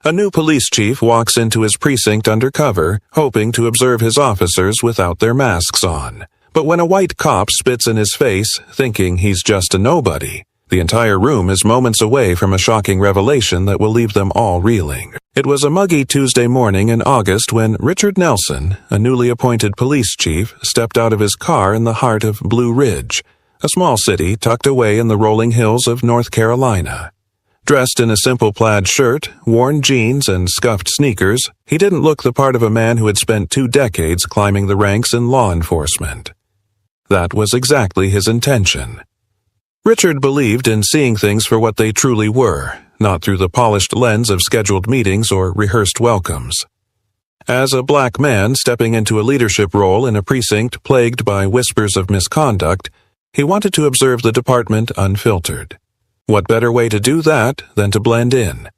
A new police chief walks into his precinct undercover, hoping to observe his officers without their masks on. But when a white cop spits in his face, thinking he's just a nobody, the entire room is moments away from a shocking revelation that will leave them all reeling. It was a muggy Tuesday morning in August when Richard Nelson, a newly appointed police chief, stepped out of his car in the heart of Blue Ridge, a small city tucked away in the rolling hills of North Carolina. Dressed in a simple plaid shirt, worn jeans, and scuffed sneakers, he didn't look the part of a man who had spent 2 decades climbing the ranks in law enforcement. That was exactly his intention. Richard believed in seeing things for what they truly were, not through the polished lens of scheduled meetings or rehearsed welcomes. As a black man stepping into a leadership role in a precinct plagued by whispers of misconduct, he wanted to observe the department unfiltered. What better way to do that than to blend in?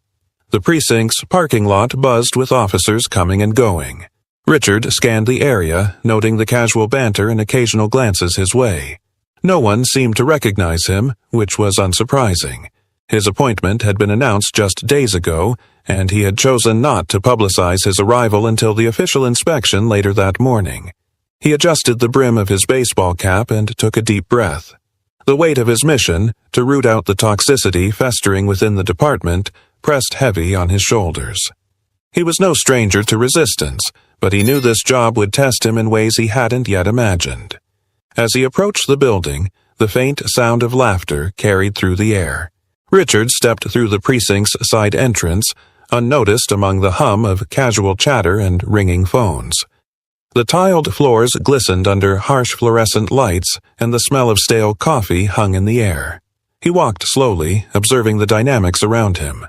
The precinct's parking lot buzzed with officers coming and going. Richard scanned the area, noting the casual banter and occasional glances his way. No one seemed to recognize him, which was unsurprising. His appointment had been announced just days ago, and he had chosen not to publicize his arrival until the official inspection later that morning. He adjusted the brim of his baseball cap and took a deep breath. The weight of his mission, to root out the toxicity festering within the department, pressed heavy on his shoulders. He was no stranger to resistance, but he knew this job would test him in ways he hadn't yet imagined. As he approached the building, the faint sound of laughter carried through the air. Richard stepped through the precinct's side entrance, unnoticed among the hum of casual chatter and ringing phones. The tiled floors glistened under harsh fluorescent lights, and the smell of stale coffee hung in the air. He walked slowly, observing the dynamics around him.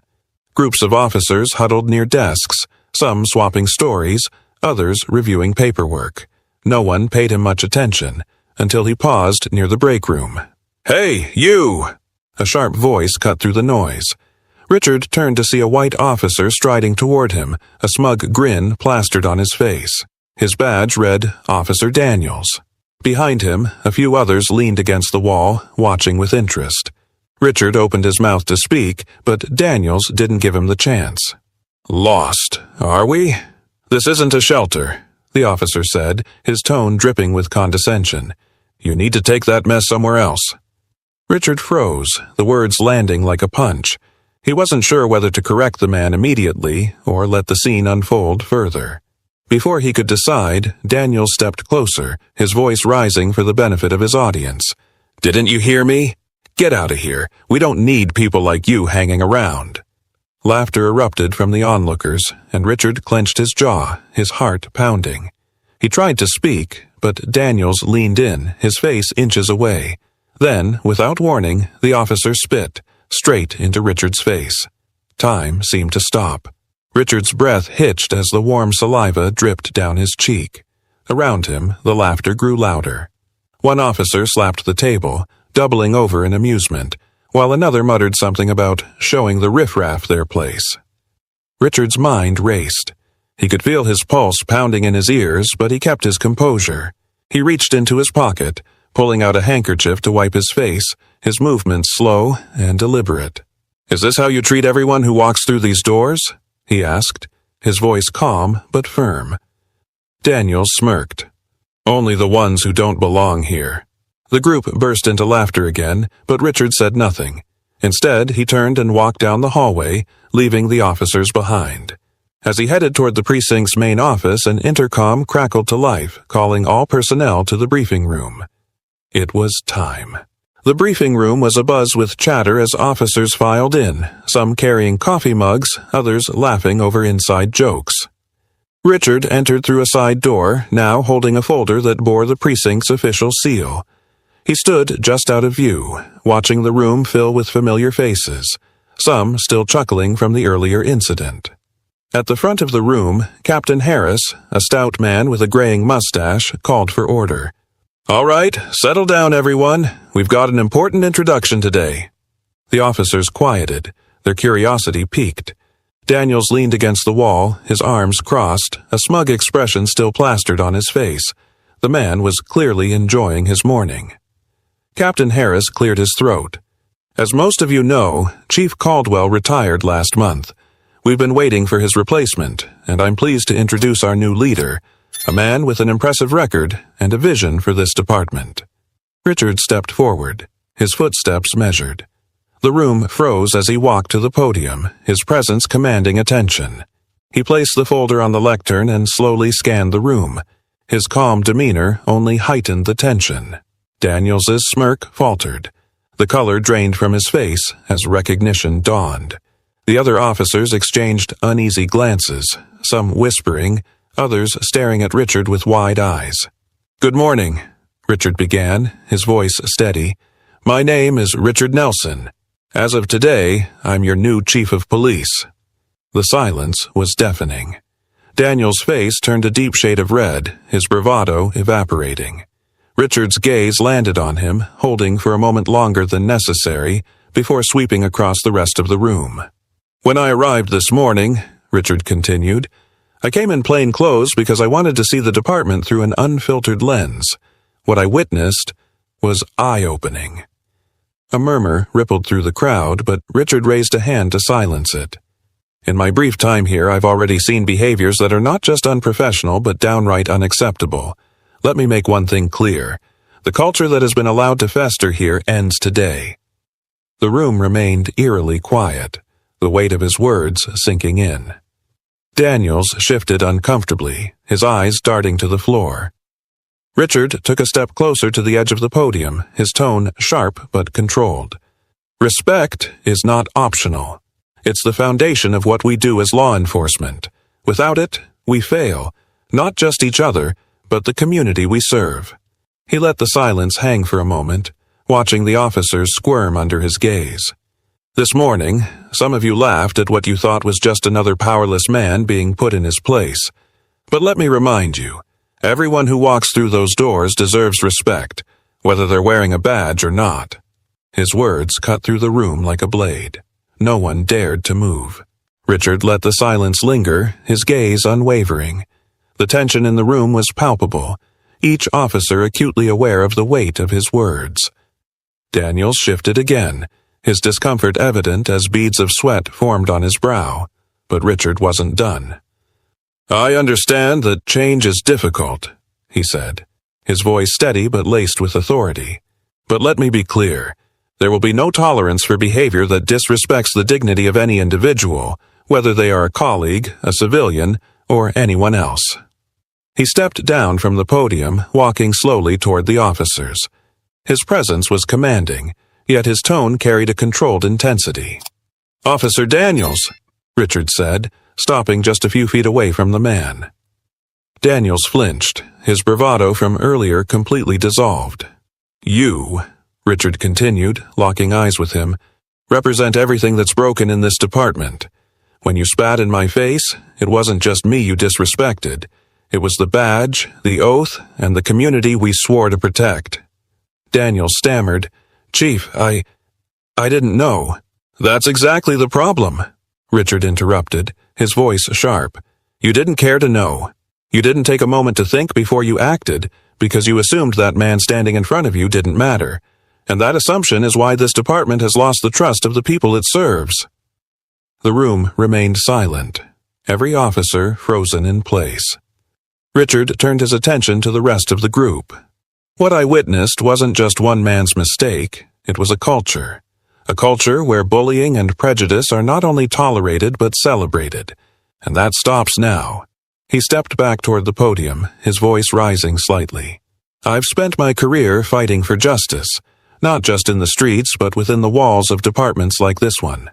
Groups of officers huddled near desks, some swapping stories, others reviewing paperwork. No one paid him much attention, until he paused near the break room. "Hey, you!" A sharp voice cut through the noise. Richard turned to see a white officer striding toward him, a smug grin plastered on his face. His badge read Officer Daniels. Behind him, a few others leaned against the wall, watching with interest. Richard opened his mouth to speak, but Daniels didn't give him the chance. "Lost, are we? This isn't a shelter," the officer said, his tone dripping with condescension. "You need to take that mess somewhere else." Richard froze, the words landing like a punch. He wasn't sure whether to correct the man immediately or let the scene unfold further. Before he could decide, Daniels stepped closer, his voice rising for the benefit of his audience. "Didn't you hear me? Get out of here. We don't need people like you hanging around." Laughter erupted from the onlookers, and Richard clenched his jaw, his heart pounding. He tried to speak, but Daniels leaned in, his face inches away. Then, without warning, the officer spit, straight into Richard's face. Time seemed to stop. Richard's breath hitched as the warm saliva dripped down his cheek. Around him, the laughter grew louder. One officer slapped the table, doubling over in amusement, while another muttered something about showing the riffraff their place. Richard's mind raced. He could feel his pulse pounding in his ears, but he kept his composure. He reached into his pocket, pulling out a handkerchief to wipe his face, his movements slow and deliberate. "Is this how you treat everyone who walks through these doors?" he asked, his voice calm but firm. Daniels smirked. "Only the ones who don't belong here." The group burst into laughter again, but Richard said nothing. Instead, he turned and walked down the hallway, leaving the officers behind. As he headed toward the precinct's main office, an intercom crackled to life, calling all personnel to the briefing room. It was time. The briefing room was abuzz with chatter as officers filed in, some carrying coffee mugs, others laughing over inside jokes. Richard entered through a side door, now holding a folder that bore the precinct's official seal. He stood just out of view, watching the room fill with familiar faces, some still chuckling from the earlier incident. At the front of the room, Captain Harris, a stout man with a graying mustache, called for order. "All right, settle down, everyone. We've got an important introduction today." The officers quieted, their curiosity piqued. Daniels leaned against the wall, his arms crossed, a smug expression still plastered on his face. The man was clearly enjoying his morning. Captain Harris cleared his throat. "As most of you know, Chief Caldwell retired last month. We've been waiting for his replacement, and I'm pleased to introduce our new leader, a man with an impressive record and a vision for this department." Richard stepped forward, his footsteps measured. The room froze as he walked to the podium, his presence commanding attention. He placed the folder on the lectern and slowly scanned the room. His calm demeanor only heightened the tension. Daniels's smirk faltered. The color drained from his face as recognition dawned. The other officers exchanged uneasy glances, some whispering, others staring at Richard with wide eyes. "Good morning," Richard began, his voice steady. "My name is Richard Nelson. As of today, I'm your new chief of police." The silence was deafening. Daniel's face turned a deep shade of red, his bravado evaporating. Richard's gaze landed on him, holding for a moment longer than necessary, before sweeping across the rest of the room. "When I arrived this morning," Richard continued, "I came in plain clothes because I wanted to see the department through an unfiltered lens. What I witnessed was eye-opening." A murmur rippled through the crowd, but Richard raised a hand to silence it. "In my brief time here, I've already seen behaviors that are not just unprofessional but downright unacceptable. Let me make one thing clear. The culture that has been allowed to fester here ends today." The room remained eerily quiet, the weight of his words sinking in. Daniels shifted uncomfortably, his eyes darting to the floor. Richard took a step closer to the edge of the podium, his tone sharp but controlled. "Respect is not optional. It's the foundation of what we do as law enforcement. Without it, we fail, not just each other, but the community we serve." He let the silence hang for a moment, watching the officers squirm under his gaze. "This morning, some of you laughed at what you thought was just another powerless man being put in his place. But let me remind you, everyone who walks through those doors deserves respect, whether they're wearing a badge or not." His words cut through the room like a blade. No one dared to move. Richard let the silence linger, his gaze unwavering. The tension in the room was palpable, each officer acutely aware of the weight of his words. Daniels shifted again, his discomfort evident as beads of sweat formed on his brow, but Richard wasn't done. "I understand that change is difficult," he said, his voice steady but laced with authority. "But let me be clear. There will be no tolerance for behavior that disrespects the dignity of any individual, whether they are a colleague, a civilian, or anyone else." He stepped down from the podium, walking slowly toward the officers. His presence was commanding, yet his tone carried a controlled intensity. "Officer Daniels," Richard said, stopping just a few feet away from the man. Daniels flinched, his bravado from earlier completely dissolved. "You," Richard continued, locking eyes with him, "represent everything that's broken in this department. When you spat in my face, it wasn't just me you disrespected. It was the badge, the oath, and the community we swore to protect." Daniels stammered, "Chief, I didn't know." "That's exactly the problem," Richard interrupted, his voice sharp. "You didn't care to know. You didn't take a moment to think before you acted, because you assumed that man standing in front of you didn't matter. And that assumption is why this department has lost the trust of the people it serves." The room remained silent, every officer frozen in place. Richard turned his attention to the rest of the group. What I witnessed wasn't just one man's mistake, it was a culture where bullying and prejudice are not only tolerated but celebrated, and that stops now. He stepped back toward the podium, his voice rising slightly. "I've spent my career fighting for justice, not just in the streets but within the walls of departments like this one.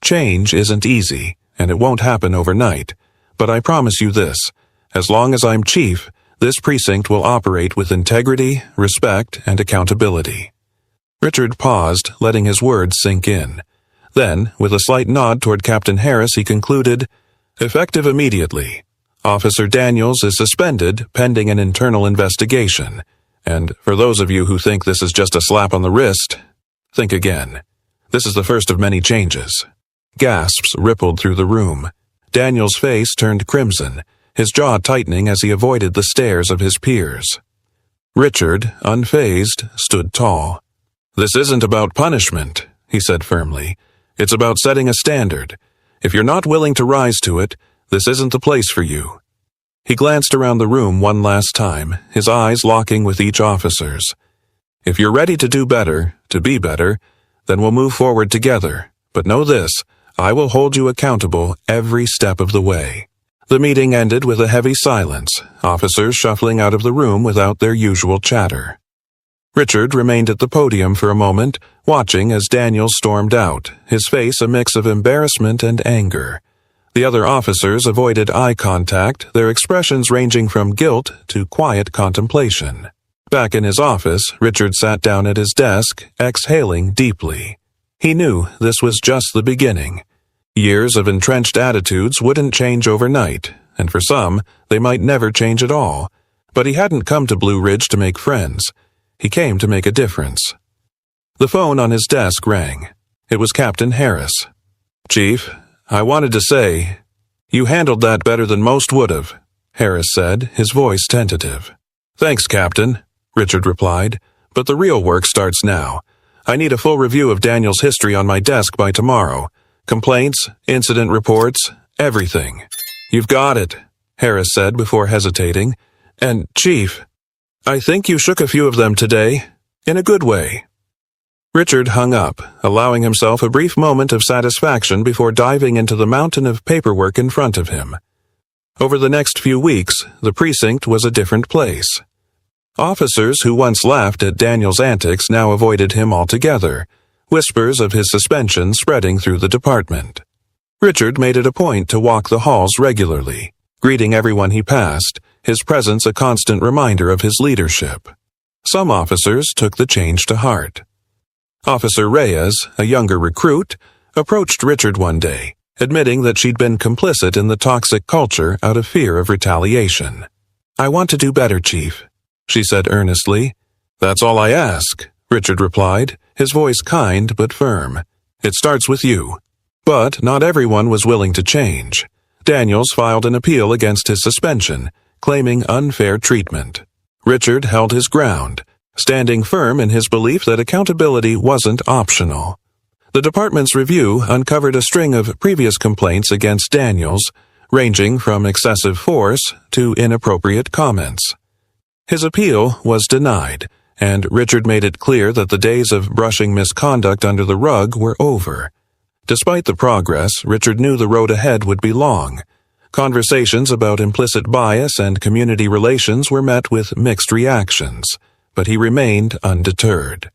Change isn't easy, and it won't happen overnight, but I promise you this, as long as I'm chief, this precinct will operate with integrity, respect, and accountability." Richard paused, letting his words sink in. Then, with a slight nod toward Captain Harris, he concluded, "Effective immediately. Officer Daniels is suspended pending an internal investigation, and for those of you who think this is just a slap on the wrist, think again. This is the first of many changes." Gasps rippled through the room. Daniels' face turned crimson, his jaw tightening as he avoided the stares of his peers. Richard, unfazed, stood tall. "This isn't about punishment," he said firmly. "It's about setting a standard. If you're not willing to rise to it, this isn't the place for you." He glanced around the room one last time, his eyes locking with each officer's. "If you're ready to do better, to be better, then we'll move forward together. But know this, I will hold you accountable every step of the way." The meeting ended with a heavy silence, officers shuffling out of the room without their usual chatter. Richard remained at the podium for a moment, watching as Daniel stormed out, his face a mix of embarrassment and anger. The other officers avoided eye contact, their expressions ranging from guilt to quiet contemplation. Back in his office, Richard sat down at his desk, exhaling deeply. He knew this was just the beginning. Years of entrenched attitudes wouldn't change overnight, and for some, they might never change at all. But he hadn't come to Blue Ridge to make friends. He came to make a difference. The phone on his desk rang. It was Captain Harris. "Chief, I wanted to say, you handled that better than most would have," Harris said, his voice tentative. "Thanks, Captain," Richard replied, "but the real work starts now. I need a full review of Daniel's history on my desk by tomorrow. Complaints, incident reports, everything." "You've got it," Harris said before hesitating. "And, Chief, I think you shook a few of them today, in a good way." Richard hung up, allowing himself a brief moment of satisfaction before diving into the mountain of paperwork in front of him. Over the next few weeks, the precinct was a different place. Officers who once laughed at Daniel's antics now avoided him altogether, whispers of his suspension spreading through the department. Richard made it a point to walk the halls regularly, greeting everyone he passed, his presence a constant reminder of his leadership. Some officers took the change to heart. Officer Reyes, a younger recruit, approached Richard one day, admitting that she'd been complicit in the toxic culture out of fear of retaliation. "I want to do better, Chief," she said earnestly. "That's all I ask," Richard replied, his voice kind but firm. "It starts with you." But not everyone was willing to change. Daniels filed an appeal against his suspension, claiming unfair treatment. Richard held his ground, standing firm in his belief that accountability wasn't optional. The department's review uncovered a string of previous complaints against Daniels, ranging from excessive force to inappropriate comments. His appeal was denied, and Richard made it clear that the days of brushing misconduct under the rug were over. Despite the progress, Richard knew the road ahead would be long. Conversations about implicit bias and community relations were met with mixed reactions, but he remained undeterred.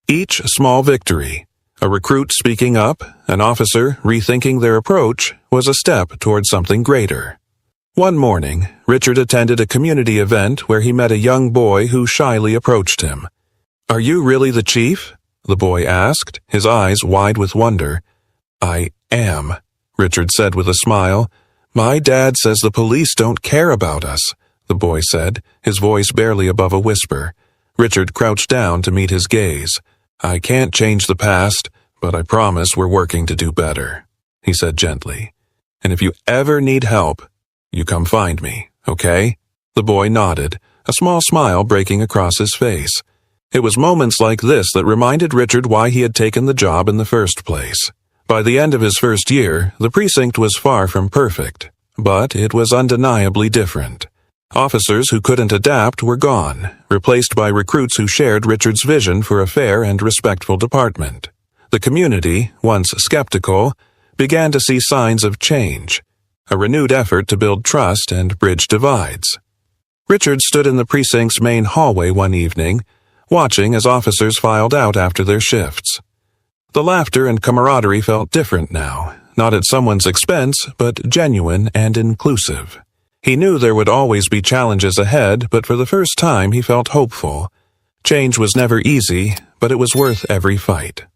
Each small victory, a recruit speaking up, an officer rethinking their approach, was a step toward something greater. One morning, Richard attended a community event where he met a young boy who shyly approached him. "Are you really the chief?" the boy asked, his eyes wide with wonder. "I am," Richard said with a smile. "My dad says the police don't care about us," the boy said, his voice barely above a whisper. Richard crouched down to meet his gaze. "I can't change the past, but I promise we're working to do better," he said gently. "And if you ever need help, you come find me, okay?" The boy nodded, a small smile breaking across his face. It was moments like this that reminded Richard why he had taken the job in the first place. By the end of his first year, the precinct was far from perfect, but it was undeniably different. Officers who couldn't adapt were gone, replaced by recruits who shared Richard's vision for a fair and respectful department. The community, once skeptical, began to see signs of change, a renewed effort to build trust and bridge divides. Richard stood in the precinct's main hallway one evening, watching as officers filed out after their shifts. The laughter and camaraderie felt different now, not at someone's expense, but genuine and inclusive. He knew there would always be challenges ahead, but for the first time he felt hopeful. Change was never easy, but it was worth every fight.